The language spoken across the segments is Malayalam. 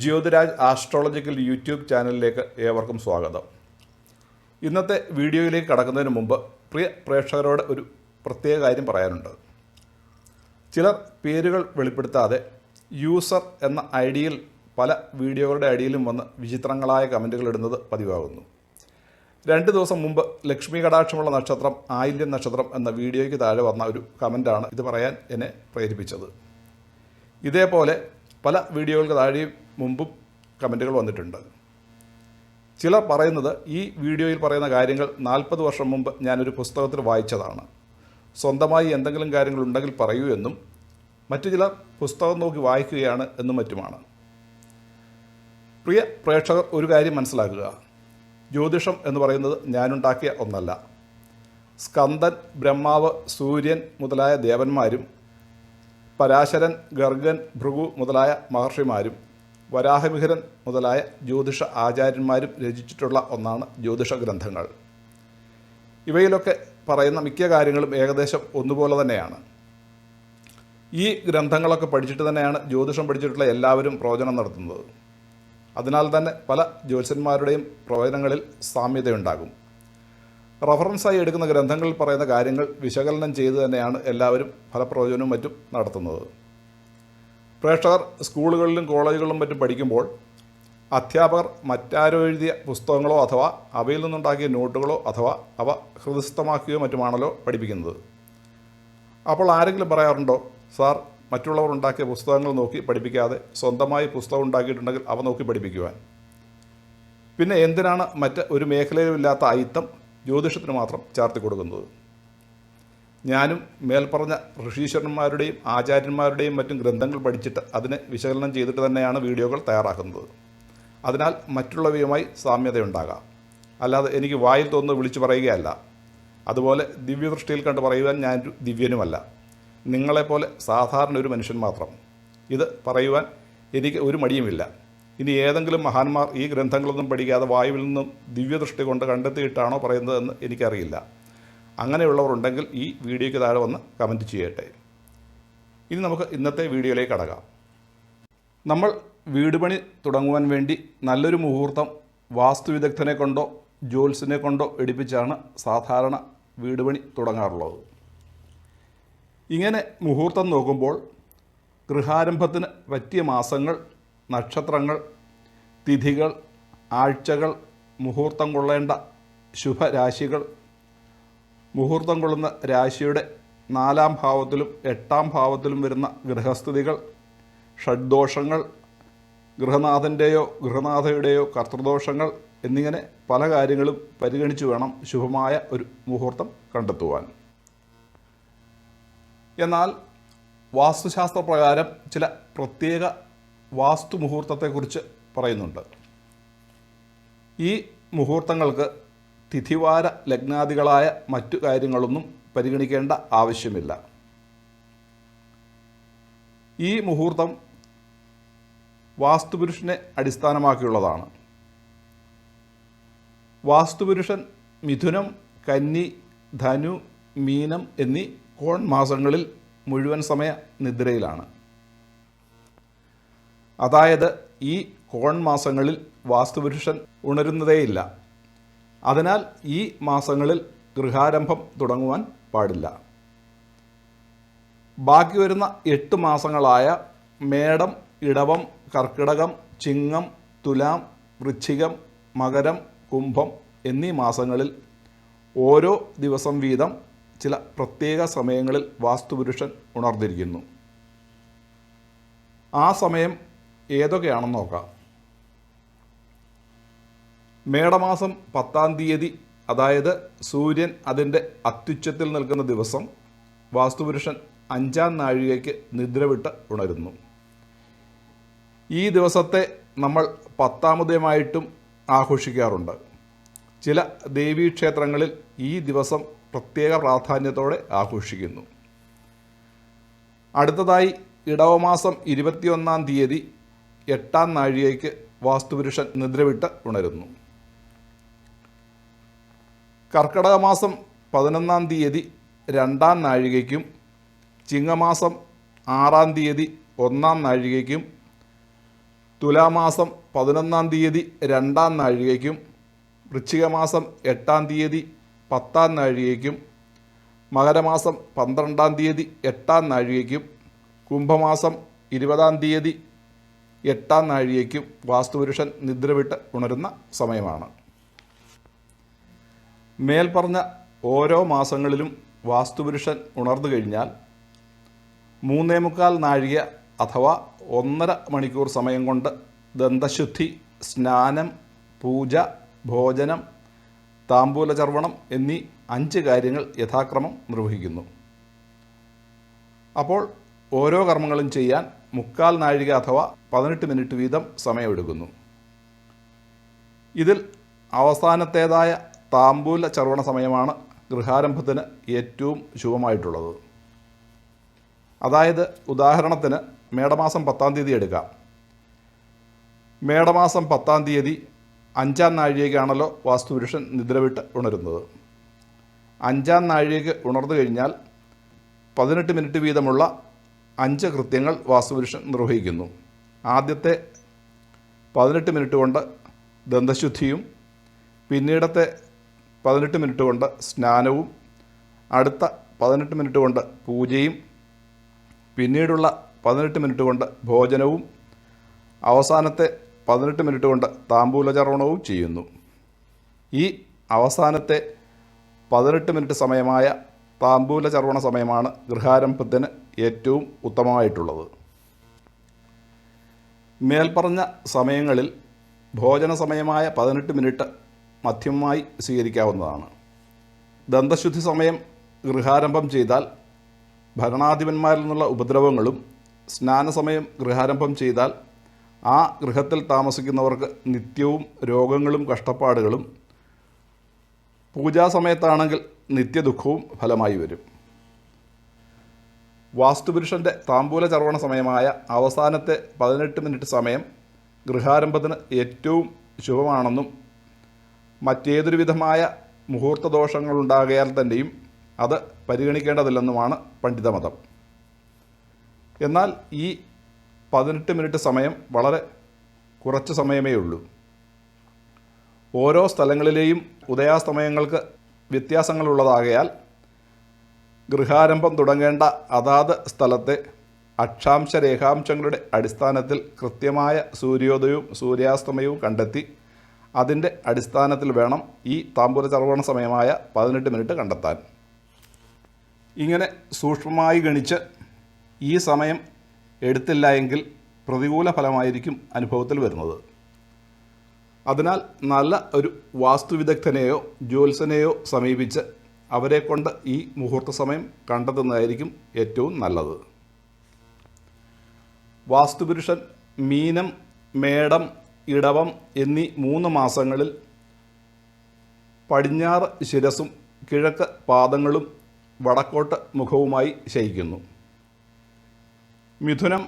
ജ്യോതിരാജ് ആസ്ട്രോളജിക്കൽ യൂട്യൂബ് ചാനലിലേക്ക് ഏവർക്കും സ്വാഗതം. ഇന്നത്തെ വീഡിയോയിലേക്ക് കടക്കുന്നതിന് മുമ്പ് പ്രിയ പ്രേക്ഷകരോട് ഒരു പ്രത്യേക കാര്യം പറയാനുണ്ട്. ചിലർ പേരുകൾ വെളിപ്പെടുത്താതെ യൂസർ എന്ന ഐഡിയിൽ പല വീഡിയോകളുടെ അടിയിലും വന്ന് വിചിത്രങ്ങളായ കമൻറ്റുകൾ ഇടുന്നത് പതിവാകുന്നു. 2 ദിവസം മുമ്പ് ലക്ഷ്മി കടാക്ഷമുള്ള നക്ഷത്രം ആയില്യം നക്ഷത്രം എന്ന വീഡിയോയ്ക്ക് താഴെ വന്ന ഒരു കമൻറ്റാണ് ഇത് പറയാൻ എന്നെ പ്രേരിപ്പിച്ചത്. ഇതേപോലെ പല വീഡിയോകൾക്ക് താഴെയും മുമ്പും കമൻറ്റുകൾ വന്നിട്ടുണ്ട്. ചിലർ പറയുന്നത് ഈ വീഡിയോയിൽ പറയുന്ന കാര്യങ്ങൾ 40 വർഷം മുമ്പ് ഞാനൊരു പുസ്തകത്തിൽ വായിച്ചതാണ്, സ്വന്തമായി എന്തെങ്കിലും കാര്യങ്ങളുണ്ടെങ്കിൽ പറയൂ എന്നും മറ്റു ചിലർ പുസ്തകം നോക്കി വായിക്കുകയാണ് എന്നും മറ്റുമാണ്. പ്രിയ പ്രേക്ഷകർ, ഒരു കാര്യം മനസ്സിലാക്കുക. ജ്യോതിഷം എന്ന് പറയുന്നത് ഞാനുണ്ടാക്കിയ ഒന്നല്ല. സ്കന്ദൻ, ബ്രഹ്മാവ്, സൂര്യൻ മുതലായ ദേവന്മാരും പരാശരൻ, ഗർഗൻ, ഭൃഗു മുതലായ മഹർഷിമാരും വരാഹമിഹിരൻ മുതലായ ജ്യോതിഷ ആചാര്യന്മാരും രചിച്ചിട്ടുള്ള ഒന്നാണ് ജ്യോതിഷ ഗ്രന്ഥങ്ങൾ. ഇവയിലൊക്കെ പറയുന്ന മിക്ക കാര്യങ്ങളും ഏകദേശം ഒന്നുപോലെ തന്നെയാണ്. ഈ ഗ്രന്ഥങ്ങളൊക്കെ പഠിച്ചിട്ട് തന്നെയാണ് ജ്യോതിഷം പഠിച്ചിട്ടുള്ള എല്ലാവരും പ്രവചനം നടത്തുന്നത്. അതിനാൽ തന്നെ പല ജ്യോത്സ്യന്മാരുടെയും പ്രവചനങ്ങളിൽ സാമ്യതയുണ്ടാകും. റഫറൻസായി എടുക്കുന്ന ഗ്രന്ഥങ്ങളിൽ പറയുന്ന കാര്യങ്ങൾ വിശകലനം ചെയ്ത് തന്നെയാണ് എല്ലാവരും ഫലപ്രവചനവും മറ്റും നടത്തുന്നത്. പ്രേക്ഷകർ സ്കൂളുകളിലും കോളേജുകളിലും മറ്റും പഠിക്കുമ്പോൾ അധ്യാപകർ മറ്റാരോ എഴുതിയ പുസ്തകങ്ങളോ അഥവാ അവയിൽ നിന്നുണ്ടാക്കിയ നോട്ടുകളോ അഥവാ അവ ഹൃദയസ്ഥമാക്കുകയോ മറ്റുമാണല്ലോ പഠിപ്പിക്കുന്നത്. അപ്പോൾ ആരെങ്കിലും പറയാറുണ്ടോ, സാർ മറ്റുള്ളവർ ഉണ്ടാക്കിയ പുസ്തകങ്ങൾ നോക്കി പഠിപ്പിക്കാതെ സ്വന്തമായി പുസ്തകം ഉണ്ടാക്കിയിട്ടുണ്ടെങ്കിൽ അവ നോക്കി പഠിപ്പിക്കുവാൻ? പിന്നെ എന്തിനാണ് മറ്റ് ഒരു മേഖലയിലും ഇല്ലാത്ത അയിത്തം ജ്യോതിഷത്തിന് മാത്രം ചാർത്തി കൊടുക്കുന്നത്? ഞാനും മേൽപ്പറഞ്ഞ ഋഷീശ്വരന്മാരുടെയും ആചാര്യന്മാരുടെയും മറ്റും ഗ്രന്ഥങ്ങൾ പഠിച്ചിട്ട് അതിനെ വിശകലനം ചെയ്തിട്ട് തന്നെയാണ് വീഡിയോകൾ തയ്യാറാക്കുന്നത്. അതിനാൽ മറ്റുള്ളവയുമായി സാമ്യതയുണ്ടാകാം, അല്ലാതെ എനിക്ക് വായിൽ തോന്നുന്നു വിളിച്ചു പറയുകയല്ല. അതുപോലെ ദിവ്യദൃഷ്ടിയിൽ കണ്ട് പറയുവാൻ ഞാനൊരു ദിവ്യനുമല്ല, നിങ്ങളെപ്പോലെ സാധാരണ ഒരു മനുഷ്യൻ മാത്രം. ഇത് പറയുവാൻ എനിക്ക് ഒരു മടിയുമില്ല. ഇനി ഏതെങ്കിലും മഹാന്മാർ ഈ ഗ്രന്ഥങ്ങളൊന്നും പഠിക്കാതെ വായുവിൽ നിന്നും ദിവ്യദൃഷ്ടി കൊണ്ട് കണ്ടെത്തിയിട്ടാണോ പറയുന്നതെന്ന് എനിക്കറിയില്ല. അങ്ങനെയുള്ളവർ ഉണ്ടെങ്കിൽ ഈ വീഡിയോയ്ക്ക് താഴെ വന്ന് കമൻറ്റ് ചെയ്യട്ടെ. ഇനി നമുക്ക് ഇന്നത്തെ വീഡിയോയിലേക്ക് കടക്കാം. നമ്മൾ വീട് പണി തുടങ്ങുവാൻ വേണ്ടി നല്ലൊരു മുഹൂർത്തം വാസ്തുവിദഗ്ധനെ കൊണ്ടോ ജ്യോത്സ്യനെ കൊണ്ടോ എടുപ്പിച്ചാണ് സാധാരണ വീട് പണി തുടങ്ങാറുള്ളത്. ഇങ്ങനെ മുഹൂർത്തം നോക്കുമ്പോൾ ഗൃഹാരംഭത്തിന് പറ്റിയ മാസങ്ങൾ, നക്ഷത്രങ്ങൾ, തിഥികൾ, ആഴ്ചകൾ, മുഹൂർത്തം കൊള്ളേണ്ട ശുഭരാശികൾ, മുഹൂർത്തം കൊള്ളുന്ന രാശിയുടെ 4-ാം ഭാവത്തിലും 8-ാം ഭാവത്തിലും വരുന്ന ഗ്രഹസ്ഥിതികൾ, ഷഡ്ദോഷങ്ങൾ, ഗൃഹനാഥൻ്റെയോ ഗൃഹനാഥയുടെയോ കർത്തൃദോഷങ്ങൾ എന്നിങ്ങനെ പല കാര്യങ്ങളും പരിഗണിച്ചു വേണം ശുഭമായ ഒരു മുഹൂർത്തം കണ്ടെത്തുവാൻ. എന്നാൽ വാസ്തുശാസ്ത്രപ്രകാരം ചില പ്രത്യേക വാസ്തു മുഹൂർത്തത്തെക്കുറിച്ച് പറയുന്നുണ്ട്. ഈ മുഹൂർത്തങ്ങൾക്ക് തിഥിവാര ലഗ്നാദികളായ മറ്റു കാര്യങ്ങളൊന്നും പരിഗണിക്കേണ്ട ആവശ്യമില്ല. ഈ മുഹൂർത്തം വാസ്തുപുരുഷനെ അടിസ്ഥാനമാക്കിയുള്ളതാണ്. വാസ്തുപുരുഷൻ മിഥുനം, കന്നി, ധനു, മീനം എന്നീ കോൺ മാസങ്ങളിൽ മുഴുവൻ സമയ നിദ്രയിലാണ്. അതായത് ഈ കോൺ മാസങ്ങളിൽ വാസ്തുപുരുഷൻ ഉണരുന്നതേയില്ല. അതിനാൽ ഈ മാസങ്ങളിൽ ഗൃഹാരംഭം തുടങ്ങുവാൻ പാടില്ല. ബാക്കി വരുന്ന 8 മാസങ്ങളായ മേടം, ഇടവം, കർക്കിടകം, ചിങ്ങം, തുലാം, വൃശ്ചികം, മകരം, കുംഭം എന്നീ മാസങ്ങളിൽ ഓരോ ദിവസം വീതം ചില പ്രത്യേക സമയങ്ങളിൽ വാസ്തുപുരുഷൻ ഉണർന്നിരിക്കുന്നു. ആ സമയം ഏതൊക്കെയാണെന്ന് നോക്കാം. മേടമാസം 10-ാം തീയതി, അതായത് സൂര്യൻ അതിൻ്റെ അത്യുച്ചത്തിൽ നിൽക്കുന്ന ദിവസം, വാസ്തുപുരുഷൻ 5-ാം നാഴികയ്ക്ക് നിദ്രവിട്ട് ഉണരുന്നു. ഈ ദിവസത്തെ നമ്മൾ 10-ാമതമായിട്ടും ആഘോഷിക്കാറുണ്ട്. ചില ദേവീക്ഷേത്രങ്ങളിൽ ഈ ദിവസം പ്രത്യേക പ്രാധാന്യത്തോടെ ആഘോഷിക്കുന്നു. അടുത്തതായി ഇടവമാസം 21-ാം തീയതി 8-ാം നാഴികയ്ക്ക് വാസ്തുപുരുഷൻ നിദ്രവിട്ട് ഉണരുന്നു. കർക്കിടക മാസം 11-ാം തീയതി 2-ാം നാഴികയ്ക്കും ചിങ്ങമാസം 6-ാം തീയതി 1-ാം നാഴികയ്ക്കും തുലാമാസം 11-ാം തീയതി 2-ാം നാഴികയ്ക്കും വൃശ്ചികമാസം 8-ാം തീയതി 10-ാം നാഴികയ്ക്കും മകരമാസം 12-ാം തീയതി 8-ാം നാഴികയ്ക്കും കുംഭമാസം 20-ാം തീയതി 8-ാം നാഴികയ്ക്കും വാസ്തുപുരുഷൻ നിദ്രവിട്ട് ഉണരുന്ന സമയമാണ്. മേൽപ്പറഞ്ഞ ഓരോ മാസങ്ങളിലും വാസ്തുപുരുഷൻ ഉണർന്നു കഴിഞ്ഞാൽ 3:45 നാഴിക അഥവാ 1.5 മണിക്കൂർ സമയം കൊണ്ട് ദന്തശുദ്ധി, സ്നാനം, പൂജ, ഭോജനം, താംബൂലചർവണം എന്നീ 5 കാര്യങ്ങൾ യഥാക്രമം നിർവഹിക്കുന്നു. അപ്പോൾ ഓരോ കർമ്മങ്ങളും ചെയ്യാൻ 3/4 നാഴിക അഥവാ 18 മിനിറ്റ് വീതം സമയമെടുക്കുന്നു. ഇതിൽ അവസാനത്തേതായ താംബൂല ചർവണ സമയമാണ് ഗൃഹാരംഭത്തിന് ഏറ്റവും ശുഭമായിട്ടുള്ളത്. അതായത് ഉദാഹരണത്തിന് മേടമാസം 10-ാം തീയതി എടുക്കാം. മേടമാസം 10-ാം തീയതി 5-ാം നാഴികയ്ക്കാണല്ലോ വാസ്തുപുരുഷൻ നിദ്രവിട്ട് ഉണരുന്നത്. 5-ാം നാഴികയ്ക്ക് ഉണർന്നു കഴിഞ്ഞാൽ 18 മിനിറ്റ് വീതമുള്ള 5 കൃത്യങ്ങൾ വാസ്തുപുരുഷൻ നിർവഹിക്കുന്നു. ആദ്യത്തെ 18 മിനിറ്റ് കൊണ്ട് ദന്തശുദ്ധിയും, പിന്നീടത്തെ 18 മിനിറ്റ് കൊണ്ട് സ്നാനവും, അടുത്ത 18 മിനിറ്റ് കൊണ്ട് പൂജയും, പിന്നീടുള്ള 18 മിനിറ്റ് കൊണ്ട് ഭോജനവും, അവസാനത്തെ 18 മിനിറ്റ് കൊണ്ട് താംബൂലചർവണവും ചെയ്യുന്നു. ഈ അവസാനത്തെ 18 മിനിറ്റ് സമയമായ താംബൂലചർവണ സമയമാണ് ഗൃഹാരംഭത്തിന് ഏറ്റവും ഉത്തമമായിട്ടുള്ളത്. മേൽപ്പറഞ്ഞ സമയങ്ങളിൽ ഭോജന സമയമായ 18 മിനിറ്റ് മധ്യമമായി സ്വീകരിക്കാവുന്നതാണ്. ദന്തശുദ്ധി സമയം ഗൃഹാരംഭം ചെയ്താൽ ഭരണാധിപന്മാരിൽ നിന്നുള്ള ഉപദ്രവങ്ങളും, സ്നാനസമയം ഗൃഹാരംഭം ചെയ്താൽ ആ ഗൃഹത്തിൽ താമസിക്കുന്നവർക്ക് നിത്യവും രോഗങ്ങളും കഷ്ടപ്പാടുകളും, പൂജാസമയത്താണെങ്കിൽ നിത്യദുഃഖവും ഫലമായി വരും. വാസ്തുപുരുഷൻ്റെ താംബൂല ചർവണ സമയമായ അവസാനത്തെ 18 മിനിറ്റ് സമയം ഗൃഹാരംഭത്തിന് ഏറ്റവും ശുഭമാണെന്നും മറ്റേതൊരു വിധമായ മുഹൂർത്ത ദോഷങ്ങളുണ്ടാകയാൽ തന്നെയും അത് പരിഗണിക്കേണ്ടതില്ലെന്നുമാണ് പണ്ഡിതമതം. എന്നാൽ ഈ 18 മിനിറ്റ് സമയം വളരെ കുറച്ച് സമയമേ ഉള്ളൂ. ഓരോ സ്ഥലങ്ങളിലെയും ഉദയാസ്തമയങ്ങൾക്ക് വ്യത്യാസങ്ങളുള്ളതാകയാൽ ഗൃഹാരംഭം തുടങ്ങേണ്ട അതാത് സ്ഥലത്തെ അക്ഷാംശ രേഖാംശങ്ങളുടെ അടിസ്ഥാനത്തിൽ കൃത്യമായ സൂര്യോദയവും സൂര്യാസ്തമയവും കണ്ടെത്തി അതിൻ്റെ അടിസ്ഥാനത്തിൽ വേണം ഈ താംബൂല ചർവണ സമയമായ 18 മിനിറ്റ് കണ്ടെത്താൻ. ഇങ്ങനെ സൂക്ഷ്മമായി ഗണിച്ച് ഈ സമയം എടുത്തില്ല എങ്കിൽ പ്രതികൂല ഫലമായിരിക്കും അനുഭവത്തിൽ വരുന്നത്. അതിനാൽ നല്ല ഒരു വാസ്തുവിദഗ്ധനെയോ ജ്യോത്സ്യനെയോ സമീപിച്ച് അവരെക്കൊണ്ട് ഈ മുഹൂർത്ത സമയം കണ്ടെത്തുന്നതായിരിക്കും ഏറ്റവും നല്ലത്. വാസ്തുപുരുഷൻ മീനം, മേടം, ഇടവം എന്നീ 3 മാസങ്ങളിൽ പടിഞ്ഞാറ് ശിരസും കിഴക്ക് പാദങ്ങളും വടക്കോട്ട് മുഖവുമായി ശയിക്കുന്നു. മിഥുനം,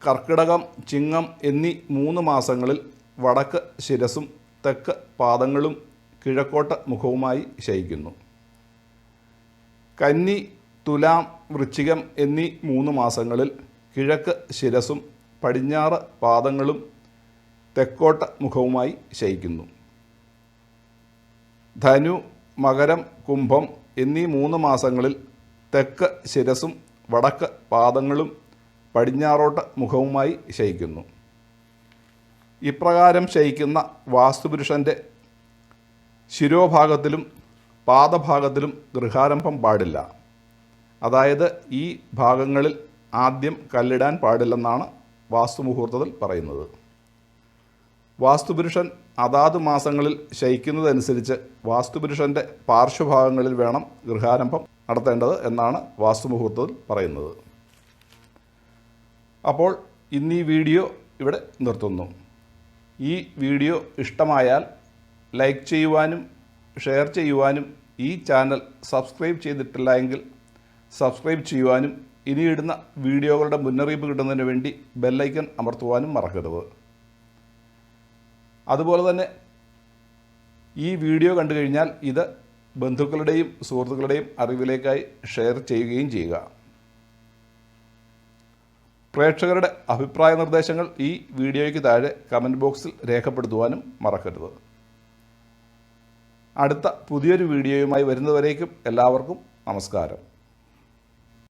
കർക്കിടകം, ചിങ്ങം എന്നീ 3 മാസങ്ങളിൽ വടക്ക് ശിരസും തെക്ക് പാദങ്ങളും കിഴക്കോട്ട് മുഖവുമായി ശയിക്കുന്നു. കന്നി, തുലാം, വൃശ്ചികം എന്നീ 3 മാസങ്ങളിൽ കിഴക്ക് ശിരസും പടിഞ്ഞാറ് പാദങ്ങളും തെക്കോട്ട് മുഖവുമായി ശയിക്കുന്നു. ധനു, മകരം, കുംഭം എന്നീ 3 മാസങ്ങളിൽ തെക്ക് ശിരസും വടക്ക് പാദങ്ങളും പടിഞ്ഞാറോട്ട് മുഖവുമായി ശയിക്കുന്നു. ഇപ്രകാരം ശയിക്കുന്ന വാസ്തുപുരുഷൻ്റെ ശിരോഭാഗത്തിലും പാദഭാഗത്തിലും ഗൃഹാരംഭം പാടില്ല. അതായത് ഈ ഭാഗങ്ങളിൽ ആദ്യം കല്ലിടാൻ പാടില്ലെന്നാണ് വാസ്തുമുഹൂർത്തത്തിൽ പറയുന്നത്. വാസ്തുപുരുഷൻ അതാത് മാസങ്ങളിൽ ശയിക്കുന്നതനുസരിച്ച് വാസ്തുപുരുഷൻ്റെ പാർശ്വഭാഗങ്ങളിൽ വേണം ഗൃഹാരംഭം നടത്തേണ്ടത് എന്നാണ് വാസ്തുമുഹൂർത്തത്തിൽ പറയുന്നത്. അപ്പോൾ ഇന്ന് ഈ വീഡിയോ ഇവിടെ നിർത്തുന്നു. ഈ വീഡിയോ ഇഷ്ടമായാൽ ലൈക്ക് ചെയ്യുവാനും ഷെയർ ചെയ്യുവാനും ഈ ചാനൽ സബ്സ്ക്രൈബ് ചെയ്തിട്ടില്ല എങ്കിൽ സബ്സ്ക്രൈബ് ചെയ്യുവാനും ഇനിയിടുന്ന വീഡിയോകളുടെ മുന്നറിയിപ്പ് കിട്ടുന്നതിന് വേണ്ടി ബെല്ലൈക്കൺ അമർത്തുവാനും മറക്കരുത്. അതുപോലെ തന്നെ ഈ വീഡിയോ കണ്ടു കഴിഞ്ഞാൽ ഇത് ബന്ധുക്കളുടെയും സുഹൃത്തുക്കളുടെയും അറിവിലേക്കായി ഷെയർ ചെയ്യുകയും ചെയ്യുക. പ്രേക്ഷകരുടെ അഭിപ്രായ നിർദ്ദേശങ്ങൾ ഈ വീഡിയോയ്ക്ക് താഴെ കമൻറ്റ് ബോക്സിൽ രേഖപ്പെടുത്തുവാനും മറക്കരുത്. അടുത്ത പുതിയൊരു വീഡിയോയുമായി വരുന്നതുവരേക്കും എല്ലാവർക്കും നമസ്കാരം.